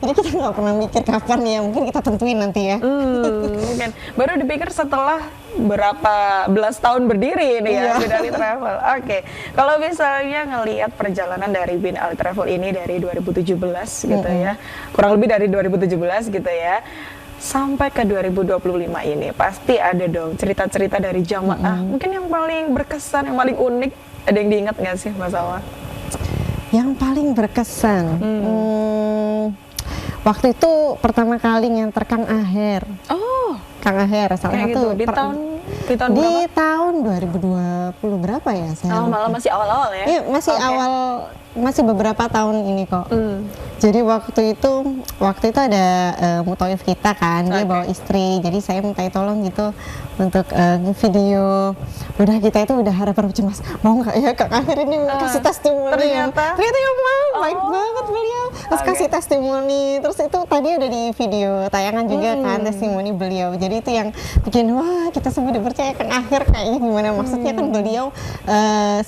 Jadi kita nggak pernah mikir kapan ya, mungkin kita tentuin nanti ya. Mungkin baru dipikir setelah berapa belas tahun berdiri ini ya Iya. Bin Ali Travel. Oke, kalau misalnya ngelihat perjalanan dari Bin Ali Travel ini dari 2017 gitu ya, kurang lebih dari 2017 gitu ya, sampai ke 2025 ini pasti ada dong cerita-cerita dari jamaah. Mungkin yang paling berkesan, yang paling unik, ada yang diingat nggak sih Mas Salwa? Yang paling berkesan, waktu itu pertama kali nganter Kang Aher. Oh, Kang Aher salah kayak satu gitu. Di tahun di berapa? tahun 2020 berapa ya saya? Oh, malah masih awal-awal ya? Iya, masih Oke. awal, masih beberapa tahun ini kok. Jadi waktu itu ada mutawif kita kan, dia Oke. bawa istri, jadi saya minta tolong gitu untuk video. Udah kita itu udah harap cemas, mau nggak ya Kak Akhir ini kasih testimoni? ternyata? ya mau, baik banget beliau. Terus Oke. kasih testimoni, terus itu tadi udah di video tayangan juga kan testimoni beliau. Jadi itu yang bikin wah kita semua dipercaya Kang Akhir kayaknya gimana, maksudnya kan beliau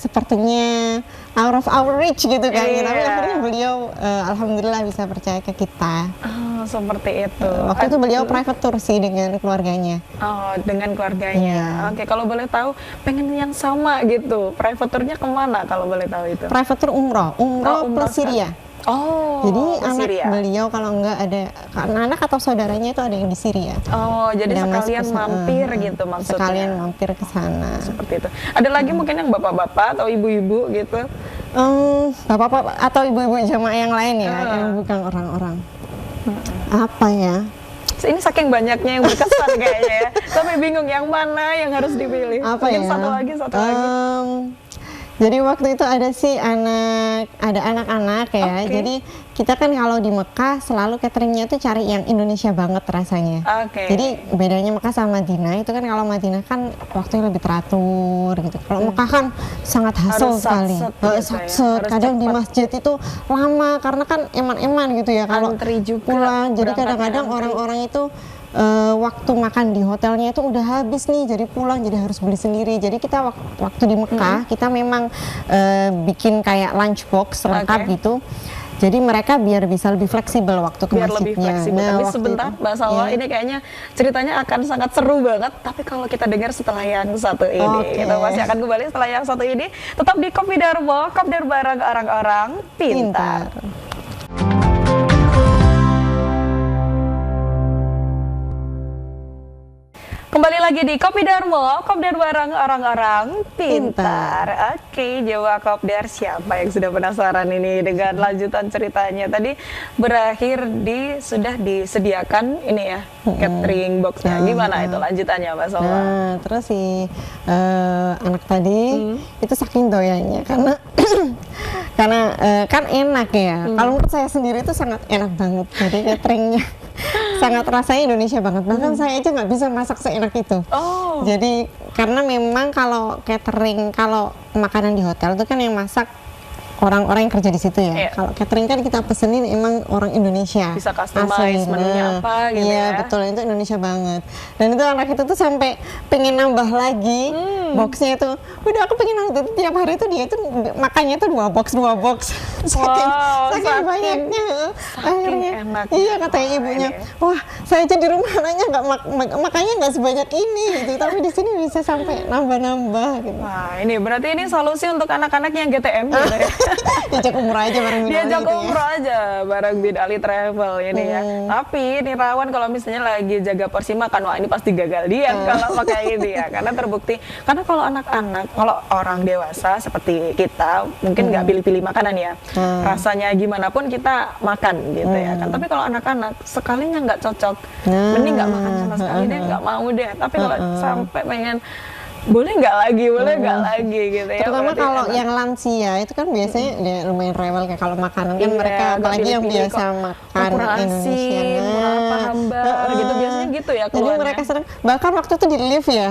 sepertinya out of our reach gitu kan, Iya. tapi akhirnya beliau alhamdulillah bisa percaya ke kita. Oh, seperti itu. Waktu itu beliau private tour sih dengan keluarganya. Oh, dengan keluarganya. Iya. Oke, kalau boleh tahu, pengen yang sama gitu. Private tour-nya kemana kalau boleh tahu itu? Private tour umroh umroh plus Syria. Oh, Jadi ke anak Syria. beliau kalau nggak ada anak atau saudaranya itu ada yang di Syria. Oh, jadi Udah masuk sekalian ke sana. mampir gitu maksudnya. Sekalian mampir ke sana. Seperti itu. Ada lagi mungkin yang bapak-bapak atau ibu-ibu gitu. Bapak-bapak atau ibu-ibu jamaah yang lain ya, yang bukan orang-orang. Apa ya? Ini saking banyaknya yang berkesan kayaknya ya. Sampai bingung yang mana yang harus dipilih. Apa Mungkin ya? satu lagi. Jadi waktu itu ada anak-anak ya. Oke. Jadi kita kan kalau di Mekah selalu cateringnya tuh cari yang Indonesia banget rasanya. Oke. Jadi bedanya Mekah sama Madinah itu kan, kalau Madinah kan waktunya lebih teratur gitu. Kalau Mekah kan sangat hasil Harus sekali. satset gitu ya. Satset. Harus Kadang di cepat. masjid itu lama karena kan eman-eman gitu ya. Kalau Antri juga, pulang, jadi berangkatnya kadang-kadang antri. orang-orang itu waktu makan di hotelnya itu udah habis nih, jadi pulang jadi harus beli sendiri. Jadi kita waktu di Mekah kita memang bikin kayak lunchbox lengkap Oke. gitu. Jadi mereka biar bisa lebih fleksibel waktu ke Biar masjidnya. lebih fleksibel. Tapi waktu sebentar itu, Mbak Salwa, ya. ini kayaknya ceritanya akan sangat seru banget. Tapi kalau kita dengar setelah yang satu ini, Oke. kita masih akan kembali setelah yang satu ini. Tetap di Kopi Darmo, Kopdar bareng orang-orang pintar. Kembali lagi di Kopi Darmo, Kopdar bareng orang-orang pintar. Oke, Jawa Kopdar, siapa yang sudah penasaran ini dengan lanjutan ceritanya? Tadi berakhir sudah disediakan ini ya, catering boxnya. Gimana itu lanjutannya, Mbak Salwa? Nah, terus si anak tadi itu saking doyannya karena kan enak ya. Kalau menurut saya sendiri itu sangat enak banget. Jadi cateringnya sangat rasanya Indonesia banget. Bahkan saya aja nggak bisa masak seenak itu. Oh. Jadi karena memang kalau catering, kalau makanan di hotel itu kan yang masak orang-orang yang kerja di situ ya. Iya. Kalau catering kan kita pesenin emang orang Indonesia. Bisa customize menunya apa gitu iya, ya. betul, itu Indonesia banget. Dan itu anak itu tuh sampai pengen nambah lagi boxnya itu. Udah aku pengen nambah tiap hari itu dia itu makannya tuh 2 box. saking banyaknya. Akhirnya enaknya. iya katanya ibunya, wah saya aja di rumah anaknya nggak makannya nggak sebanyak ini gitu, tapi di sini bisa sampai nambah-nambah gitu. Wah, ini berarti ini solusi untuk anak-anak yang GTM gitu ya. Diajak umroh aja bareng Bin Ali Diajak gitu ya. umroh aja bareng Bin Ali Travel ini ya. Tapi ini rawan kalau misalnya lagi jaga porsi makan, wah ini pasti gagal diet kalau pakai ini ya. Karena terbukti, karena kalau anak-anak, kalau orang dewasa seperti kita mungkin nggak pilih-pilih makanan ya. Rasanya gimana pun kita makan gitu ya kan. Tapi kalau anak-anak sekalinya nggak cocok, mending nggak makan sama sekali deh, nggak mau deh. Tapi kalau sampai pengen boleh nggak lagi gitu ya. Terutama Berarti kalau enak. yang lansia itu kan biasanya dia lumayan rewel kayak kalau makanan kan Iya, mereka nggak apalagi yang pilih-pilih biasa kok. makan Kurang Indonesia. asin, kurang apa hambar gitu, biasanya gitu ya Jadi keluhannya. mereka sering, bahkan waktu itu di lift ya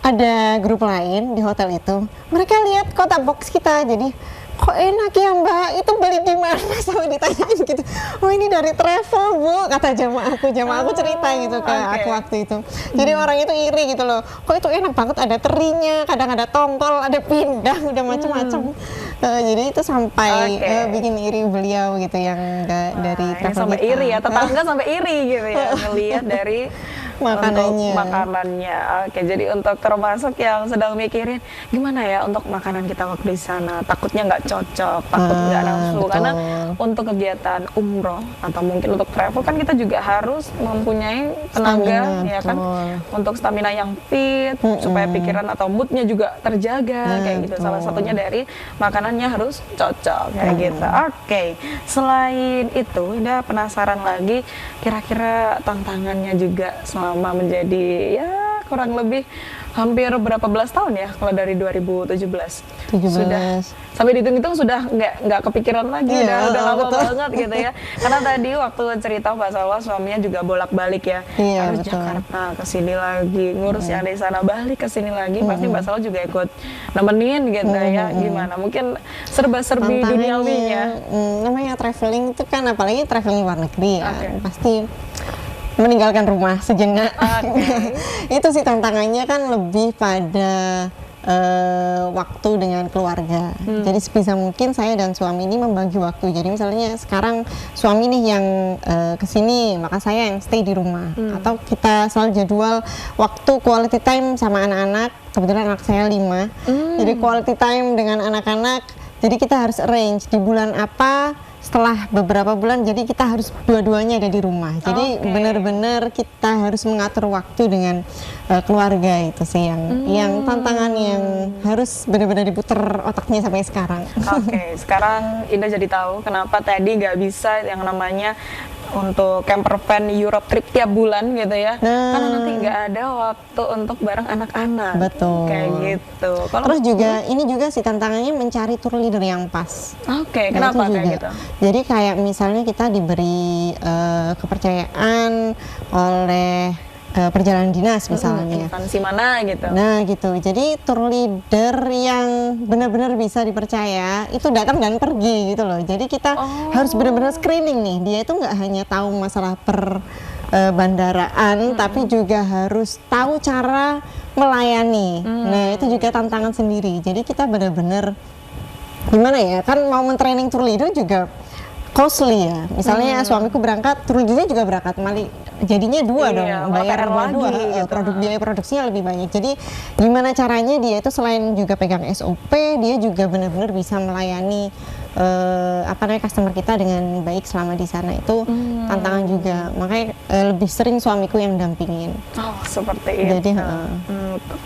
ada grup lain di hotel itu, mereka lihat kotak box kita, jadi kok enak ya Mbak, itu beli di mana sampai ditanyain gitu. Oh ini dari travel Bu, kata jamaah aku cerita gitu ke oke. aku waktu itu. Jadi orang itu iri gitu loh, kok itu enak banget, ada terinya, kadang ada tongkol, ada pindang, udah macam-macam. Jadi itu sampai Oke. bikin iri beliau gitu yang nggak dari Ini travel sampai kita. iri ya, tetangga sampai iri gitu ya ngelihat dari Makanannya. untuk makanannya. Oke, jadi untuk termasuk yang sedang mikirin gimana ya untuk makanan kita waktu di sana, takutnya nggak cocok, takut nggak nafsu, betul. karena untuk kegiatan umroh atau mungkin untuk travel kan kita juga harus mempunyai tenaga Stamina, ya kan, betul. untuk stamina yang fit supaya pikiran atau moodnya juga terjaga kayak gitu. Salah betul. satunya dari makanannya harus cocok kayak gitu. Oke, selain itu udah penasaran lagi kira-kira tantangannya juga selama menjadi ya kurang lebih hampir berapa belas tahun ya kalau dari 2017 sudah sampai dihitung-hitung sudah nggak kepikiran lagi. Iya, udah lama betul. banget gitu ya, karena tadi waktu cerita Mbak Salwa suaminya juga bolak-balik ya, Iya, harus betul. Jakarta ke sini lagi ngurus yang di sana, balik ke sini lagi, pasti Mbak Salwa juga ikut nemenin gitu ya. Gimana mungkin serba-serbi duniawinya. Namanya traveling itu kan, apalagi traveling luar negeri ya, Oke. pasti meninggalkan rumah sejenak. Oke. Itu sih tantangannya kan lebih pada waktu dengan keluarga. Jadi sebisa mungkin saya dan suami ini membagi waktu. Jadi misalnya sekarang suami nih yang kesini, maka saya yang stay di rumah. Atau kita selalu jadwal waktu quality time sama anak-anak. Kebetulan anak saya 5. Jadi quality time dengan anak-anak. Jadi kita harus arrange di bulan apa setelah beberapa bulan jadi kita harus dua-duanya ada di rumah. Jadi Oke. benar-benar kita harus mengatur waktu dengan keluarga, itu sih yang tantangan yang harus benar-benar diputer otaknya sampai sekarang. Oke, sekarang Indah jadi tahu kenapa tadi nggak bisa yang namanya untuk camper van Europe trip tiap bulan gitu ya. Karena nanti nggak ada waktu untuk bareng anak-anak. Betul. Kayak gitu. Terus juga ini juga sih tantangannya mencari tour leader yang pas. Oke, Nah, kenapa itu kayak juga. gitu? Jadi kayak misalnya kita diberi kepercayaan oleh perjalanan dinas misalnya. Instansi mana gitu. Nah gitu, jadi tour leader yang benar-benar bisa dipercaya itu datang dan pergi gitu loh. Jadi kita harus benar-benar screening nih. Dia itu nggak hanya tahu masalah bandaraan, tapi juga harus tahu cara melayani. Nah itu juga tantangan sendiri. Jadi kita benar-benar gimana ya? Kan mau men-training tour leader juga costly ya. Misalnya suamiku berangkat, tour leadernya juga berangkat, jadinya dua Iya, dong, bayar PR lagi dua, gitu. biaya produksinya lebih banyak. Jadi gimana caranya dia itu selain juga pegang SOP, dia juga benar-benar bisa melayani customer kita dengan baik selama di sana. Itu tantangan juga. Makanya lebih sering suamiku yang dampingin. Oh, seperti itu. Jadi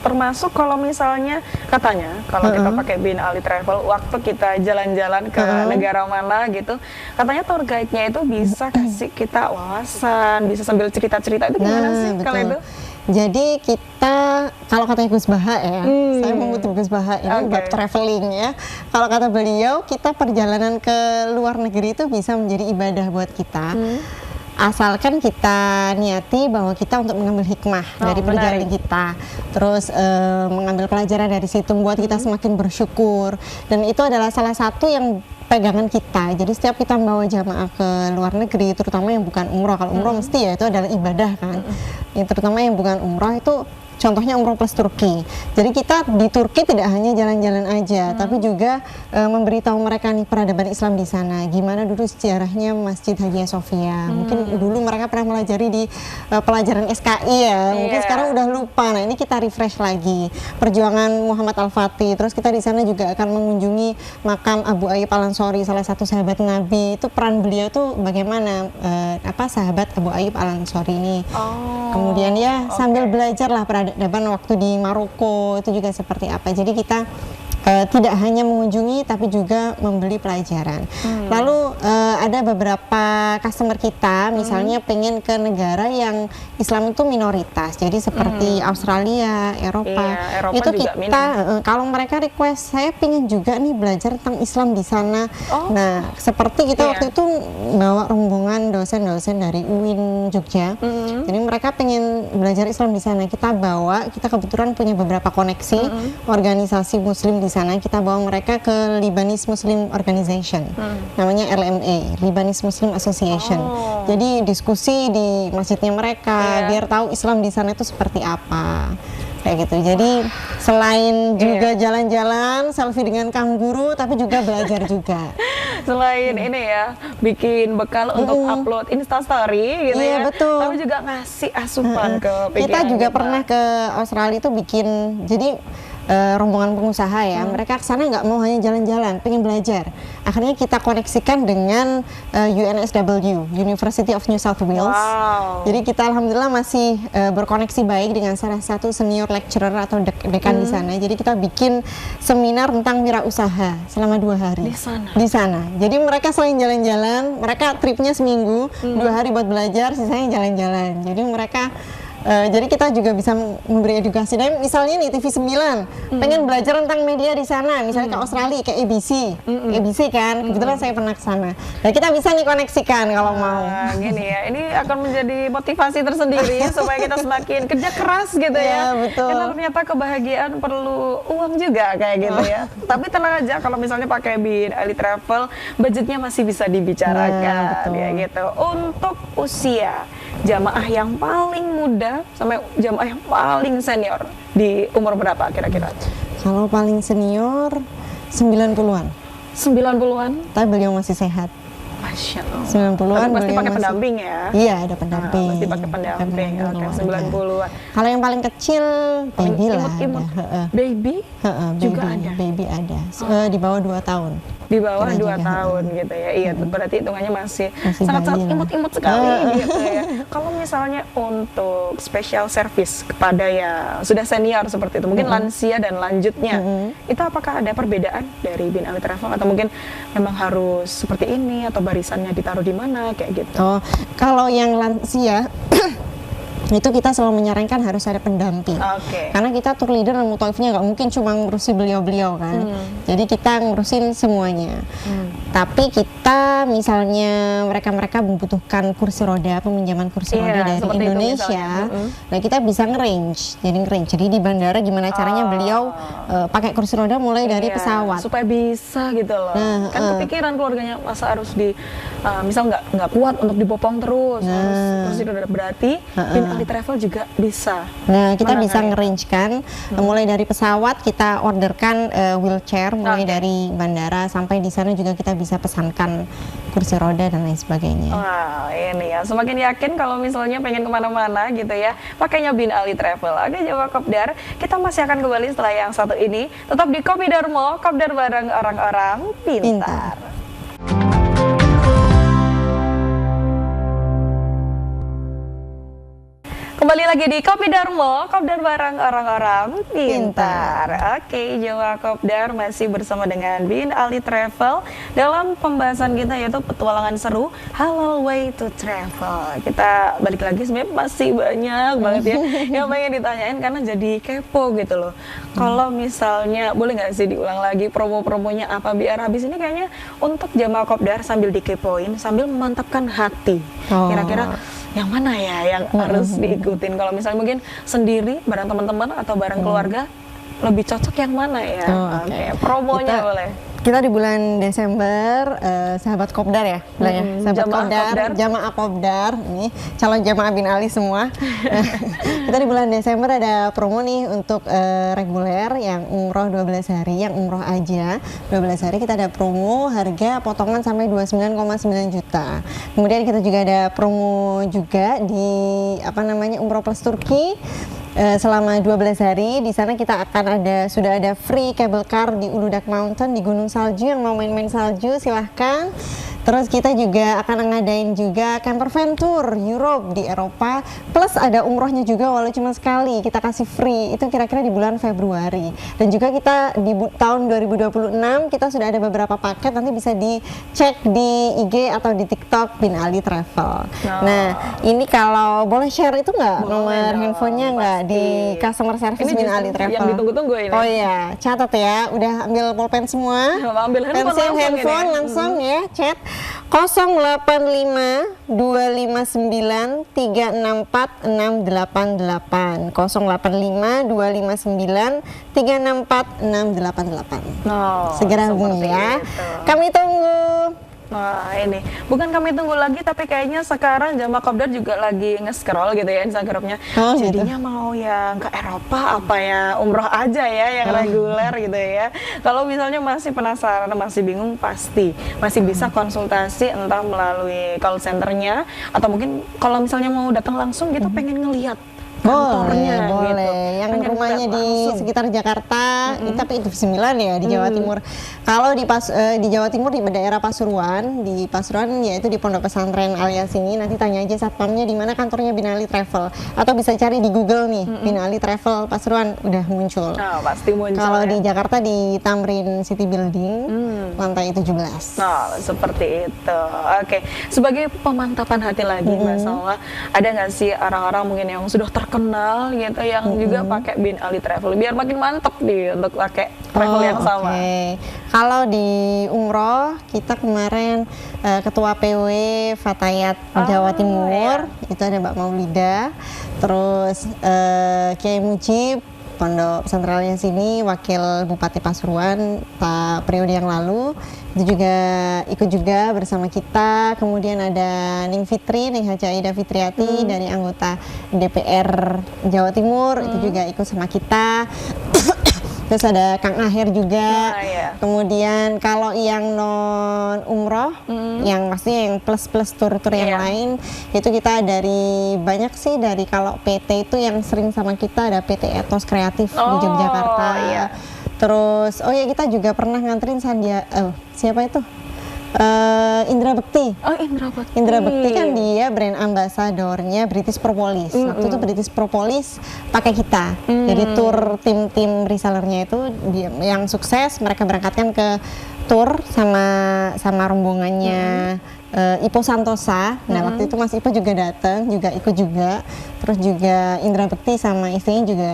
Termasuk kalau misalnya katanya kalau kita pakai Bin Ali Travel, waktu kita jalan-jalan ke negara mana gitu, katanya tour guide-nya itu bisa kasih kita wawasan, bisa sambil cerita-cerita. Itu gimana sih kalau itu? Jadi kita, kalau katanya Gus Baha ya, saya mengutip Gus Baha ini buat traveling ya. Kalau kata beliau, kita perjalanan ke luar negeri itu bisa menjadi ibadah buat kita. Asalkan kita niati bahwa kita untuk mengambil hikmah dari perjalanan kita, terus mengambil pelajaran dari situ, membuat kita semakin bersyukur. Dan itu adalah salah satu yang pegangan kita. Jadi setiap kita membawa jamaah ke luar negeri, terutama yang bukan umroh. Kalau umroh mesti ya itu adalah ibadah kan. Yang terutama yang bukan umroh itu contohnya umroh plus Turki. Jadi kita di Turki tidak hanya jalan-jalan aja, tapi juga memberitahu mereka nih peradaban Islam di sana. Gimana dulu sejarahnya Masjid Hagia Sophia. Mungkin dulu mereka pernah melajari di pelajaran SKI ya. Mungkin sekarang udah lupa. Nah ini kita refresh lagi. Perjuangan Muhammad Al-Fatih. Terus kita di sana juga akan mengunjungi makam Abu Ayyub Al-Ansori, salah satu sahabat Nabi. Itu peran beliau tuh bagaimana sahabat Abu Ayyub Al-Ansori ini. Kemudian ya sambil belajar lah peradaban waktu di Maroko itu juga seperti apa. Jadi kita tidak hanya mengunjungi tapi juga membeli pelajaran. Lalu ada beberapa customer kita misalnya pengen ke negara yang Islam itu minoritas. Jadi seperti Australia, Eropa. Eropa itu juga kita kalau mereka request saya pengen juga nih belajar tentang Islam di sana. Nah, seperti kita waktu itu bawa rombongan dosen-dosen dari UIN Jogja. Jadi mereka pengen belajar Islam di sana. Kita bawa, kita kebetulan punya beberapa koneksi organisasi muslim di sana. Kita bawa mereka ke Lebanese Muslim Organization, namanya LMA, Lebanese Muslim Association. Jadi diskusi di masjidnya mereka, biar tahu Islam di sana itu seperti apa. Kayak gitu. Jadi selain juga jalan-jalan, selfie dengan kanguru, tapi juga belajar juga. Selain ini ya, bikin bekal untuk upload Instastory gitu Iya, ya. betul. Tapi juga ngasih asupan ke pikiran Kita juga pernah ke Australia itu bikin, jadi rombongan pengusaha ya, mereka kesana nggak mau hanya jalan-jalan, pengen belajar. Akhirnya kita koneksikan dengan UNSW, University of New South Wales. Jadi kita alhamdulillah masih berkoneksi baik dengan salah satu senior lecturer atau dekan di sana. Jadi kita bikin seminar tentang wirausaha selama 2 hari di sana. Jadi mereka selain jalan-jalan, mereka tripnya seminggu, 2 hari buat belajar, sisanya jalan-jalan. Jadi mereka jadi kita juga bisa memberi edukasi. Dan misalnya nih TV 9 pengen belajar tentang media di sana, misalnya ke Australia, ke ABC, ABC kan, kebetulan saya pernah ke sana. Nah kita bisa nih koneksikan kalau mau. Gini ya, ini akan menjadi motivasi tersendiri supaya kita semakin kerja keras gitu ya. Betul. Karena ternyata kebahagiaan perlu uang juga kayak gitu ya. Tapi tenang aja, kalau misalnya pakai Bin Ali Travel, budgetnya masih bisa dibicarakan ya gitu. Untuk usia jamaah yang paling muda sampai jamaah yang paling senior di umur berapa kira-kira? Kalau paling senior 90-an. 90-an? Tapi beliau masih sehat. Masya Allah. 90-an Tapi pasti beliau pakai masih- pendamping ya? Iya, ada pendamping. Pasti pakai pendamping. Oke, keluarga. 90-an. Kalau yang paling kecil baby lah. Imut-imut. ada. Heeh. Baby Heeh, juga baby, ada? baby ada. Di bawah 2 tahun. Di bawah Kira 2 juga. tahun gitu ya. Iya, berarti hitungannya masih Masih sangat-sangat bayi lah. imut-imut sekali gitu ya. Kalau misalnya untuk special service kepada ya sudah senior seperti itu, mungkin lansia dan lanjutnya, itu apakah ada perbedaan dari Bin Ali Travel atau mungkin memang harus seperti ini atau barisannya ditaruh di mana kayak gitu? Oh, kalau yang lansia itu kita selalu menyarankan harus ada pendamping. Oke. Karena kita tour leader dan mutoifnya nggak mungkin cuma ngurusin beliau-beliau kan. Jadi kita ngurusin semuanya. Tapi kita misalnya mereka-mereka membutuhkan kursi roda, peminjaman kursi Iya, roda dari seperti itu Indonesia. misalnya. Nah, kita bisa nge-range. Jadi di bandara gimana caranya beliau pakai kursi roda mulai dari Iya, pesawat. supaya bisa gitu loh. Nah, Kan kepikiran keluarganya masa harus misal nggak kuat untuk dibopong terus, harus kursi roda, berarti Bin Ali Travel juga bisa. Nah, kita Menangani. bisa nge-range-kan mulai dari pesawat kita orderkan wheelchair mulai dari bandara sampai di sana juga kita bisa pesankan kursi roda dan lain sebagainya. Wah, ini ya, semakin yakin kalau misalnya pengen kemana-mana gitu ya, pakainya Bin Ali Travel. Oke, Jawa Kopdar, kita masih akan kembali setelah yang satu ini. Tetap di Kopi Darmo, Kopdar bareng orang-orang pintar. Kembali lagi di Kopi Darmo, Kopdar bareng orang-orang pintar. Oke, Jawa Kopdar masih bersama dengan Bin Ali Travel dalam pembahasan kita yaitu petualangan seru Halal Way to Travel. Kita balik lagi, sebenarnya masih banyak banget ya yang pengen ditanyain karena jadi kepo gitu loh. Kalau misalnya boleh nggak sih diulang lagi promo-promonya apa biar habis ini kayaknya untuk jamaah Kopdar sambil dikepoin sambil memantapkan hati. Kira-kira yang mana ya yang harus diikutin? Kalau misalnya mungkin sendiri, bareng teman-teman atau bareng keluarga, lebih cocok yang mana ya? Oke, promonya boleh. Kita di bulan Desember, sahabat Kopdar ya, sahabat Jamaah Kopdar. jamaah Kopdar, ini calon jamaah Bin Ali semua. Kita di bulan Desember ada promo nih untuk reguler yang umroh 12 hari, yang umroh aja 12 hari kita ada promo harga potongan sampai 29,9 juta. Kemudian kita juga ada promo juga di umroh plus Turki. Selama 12 hari di sana kita akan sudah ada free cable car di Uludag Mountain di Gunung Salju. Yang mau main-main salju silahkan. Terus kita juga akan ngadain juga camper van tour Europe di Eropa, plus ada umrohnya juga walau cuma sekali kita kasih free, itu kira-kira di bulan Februari. Dan juga kita di tahun 2026 kita sudah ada beberapa paket, nanti bisa dicek di IG atau di TikTok Bin Ali Travel. Nah ini kalau boleh share itu nggak nomor handphonenya nggak di customer service Ini Bin justru Ali Travel? yang ditunggu-tunggu ini. Oh iya, catat ya, udah ambil pulpen semua. Ambil handphone Pensil, langsung handphone ini. langsung ya, chat 085 259 364 688 085 259 364 688. Segera hubungi ya. Kami tunggu. Nah ini, bukan kami tunggu lagi, tapi kayaknya sekarang jamaah Kopdar juga lagi nge-scroll gitu ya Instagramnya. Jadinya mau yang ke Eropa apa ya, umroh aja ya yang reguler gitu ya. Kalau misalnya masih penasaran, masih bingung, pasti masih bisa konsultasi entah melalui call centernya atau mungkin kalau misalnya mau datang langsung gitu pengen ngelihat kantornya boleh. gitu. Yang Pengen rumahnya lihat di langsung. sekitar Jakarta, tapi itu 9 ya di Jawa Timur. Kalau di Jawa Timur di daerah Pasuruan, yaitu di Pondok Pesantren alias ini, nanti tanya aja satpamnya di mana kantornya Bin Ali Travel, atau bisa cari di Google nih Bin Ali Travel Pasuruan udah muncul. Nah, pasti muncul. Kalau ya. di Jakarta di Tamrin City Building, lantai 17. Nah, seperti itu. Oke, sebagai pemantapan hati lagi, Mbak Salwa, ada nggak sih orang-orang mungkin yang sudah terkenal gitu, yang juga pakai Bin Ali Travel, biar makin mantep nih untuk pakai travel yang sama? Kalau di umroh, kita kemarin Ketua PW Fatayat Jawa Timur, itu ada Mbak Maulida, terus Kiai Mujib, Pondok Pesantrennya sini, Wakil Bupati Pasuruan periode yang lalu, itu juga ikut juga bersama kita. Kemudian ada Ning Fitri, Ning Haja Aida Fitriati dari anggota DPR Jawa Timur, itu juga ikut sama kita. Terus ada Kang Aher juga. Nah, iya. Kemudian kalau yang non umroh, yang maksudnya yang plus tur-tur yang Iya. lain, itu kita dari banyak sih, dari kalau PT itu yang sering sama kita ada PT Ethos Kreatif di Oh, Yogyakarta. iya. Terus kita juga pernah nganterin siapa itu? Indra Bekti. Oh, Indra Bekti. Indra Bekti kan dia brand ambasadornya British Propolis. Waktu itu British Propolis pakai kita. Jadi tur tim resellernya itu yang sukses mereka berangkatkan ke tour sama rombongannya Ipo Santosa. Nah waktu itu Mas Ipo juga datang, juga ikut juga. Terus juga Indra Bekti sama istrinya juga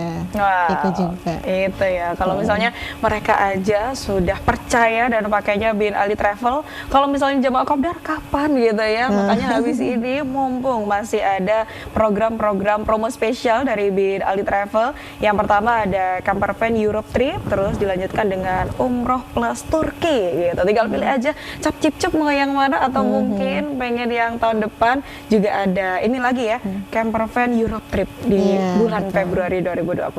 ikut juga. Itu ya, kalau misalnya mereka aja sudah percaya dan pakainya Bin Ali Travel, kalau misalnya jemaah kopdar kapan gitu ya. Makanya habis ini mumpung masih ada program-program promo spesial dari Bin Ali Travel. Yang pertama ada camper van Europe trip, terus dilanjutkan dengan umroh plus Turki gitu. Tinggal pilih aja cap-cip-cip mau yang mana, atau mungkin pengen yang tahun depan juga ada ini lagi ya, camper van Europe trip di bulan Februari 2026.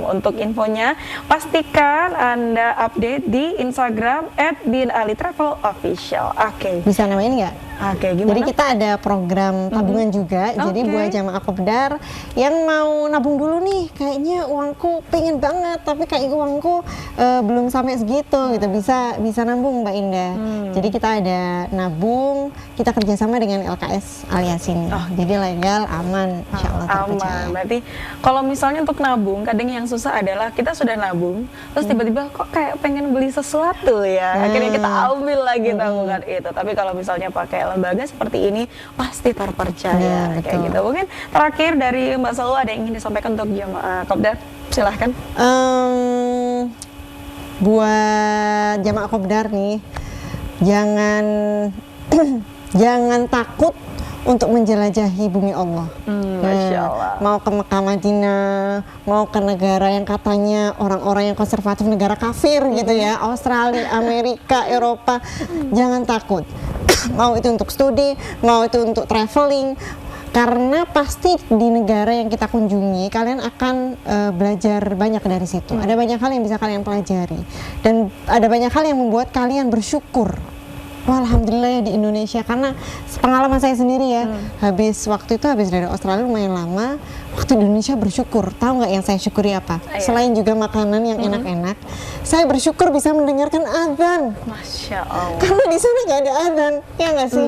Untuk infonya pastikan Anda update di Instagram @binalitravelofficial. Oke. Bisa namain nggak? Oke, gimana? Jadi kita ada program tabungan juga. Jadi buat jamaah kopdar yang mau nabung dulu nih, kayaknya uangku pengen banget, tapi kayak uangku belum sampai segitu gitu. Bisa nabung Mbak Indah. Jadi kita ada nabung, kita kerjasama dengan LKS Al-Yasin. Jadi legal, aman, insya Allah terpercaya. Aman. Berarti kalau misalnya untuk nabung, kadang yang susah adalah kita sudah nabung, terus tiba-tiba kok kayak pengen beli sesuatu ya. Akhirnya kita ambil lagi tabungan itu. Tapi kalau misalnya pakai lembaga seperti ini pasti terpercaya. Kayak gitu. Mungkin terakhir dari Mbak Salwa ada yang ingin disampaikan untuk jamaah kopdar? Silahkan. Buat jamaah kopdar nih, jangan jangan takut untuk menjelajahi bumi Allah. Masya Allah. Mau ke Mekah Madinah, mau ke negara yang katanya orang-orang yang konservatif, negara kafir gitu ya, Australia, Amerika, Eropa, jangan takut. Mau itu untuk studi, mau itu untuk traveling, karena pasti di negara yang kita kunjungi kalian akan belajar banyak dari situ. Ada banyak hal yang bisa kalian pelajari, dan ada banyak hal yang membuat kalian bersyukur. Wah, alhamdulillah ya di Indonesia, karena pengalaman saya sendiri ya, habis dari Australia lumayan lama, waktu di Indonesia bersyukur. Tahu nggak yang saya syukuri apa? Selain juga makanan yang enak-enak, saya bersyukur bisa mendengarkan azan. Masya Allah. Karena di sana nggak ada azan, ya nggak sih?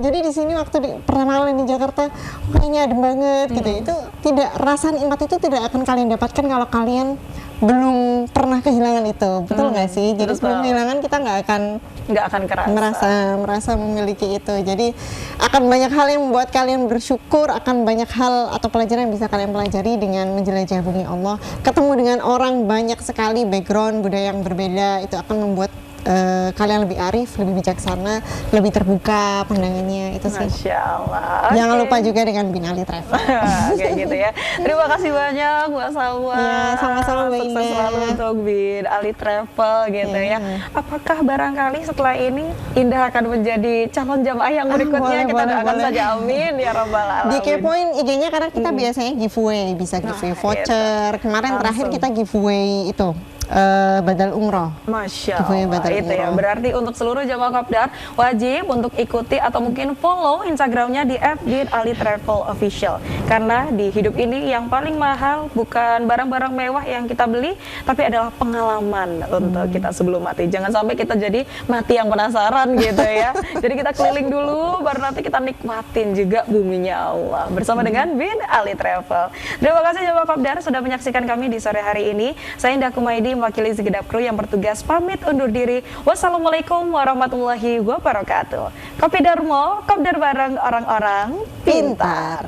Jadi di sini waktu pertama kali di Jakarta, kayaknya adem banget gitu. Itu tidak, rasa nikmat itu tidak akan kalian dapatkan kalau kalian belum pernah kehilangan itu, betul nggak sih? Jadi sebelum kehilangan kita nggak akan merasa memiliki itu. Jadi akan banyak hal yang membuat kalian bersyukur, akan banyak hal atau pelajaran yang bisa kalian pelajari dengan menjelajah bumi Allah. Ketemu dengan orang banyak sekali, background budaya yang berbeda, itu akan membuat kalian lebih arif, lebih bijaksana, lebih terbuka pandangannya, itu sih. Masya Allah. Jangan lupa juga dengan Bin Ali Travel. Kayak gitu ya. Terima kasih banyak Mbak Salwa. Ya, sama-sama Mbak Sukses Indah. selalu untuk Bin Ali Travel gitu ya. Apakah barangkali setelah ini Indah akan menjadi calon jamaah yang berikutnya? Kita doakan saja, amin ya rabbal alamin. Di kepoin IG-nya karena kita biasanya giveaway, bisa giveaway voucher. Kemarin terakhir kita giveaway itu badal umroh. Masya Giveaway Allah, badal itu ya. umroh. Berarti untuk seluruh jamaah kopdar wajib untuk ikuti atau mungkin follow Instagramnya di @binalitravelofficial. Karena di hidup ini yang paling mahal bukan barang-barang mewah yang kita beli, tapi adalah pengalaman untuk kita sebelum mati. Jangan sampai kita jadi mati yang penasaran gitu ya. Jadi kita keliling dulu, baru nanti kita nikmatin juga buminya Allah bersama dengan Bin Ali Travel. Terima kasih jamaah kopdar sudah menyaksikan kami di sore hari ini. Saya Indah Kumaidi mewakili segenap kru yang bertugas pamit undur diri. Wassalamualaikum warahmatullahi wabarakatuh. Kopi Darmo, kopdar bareng orang-orang pintar.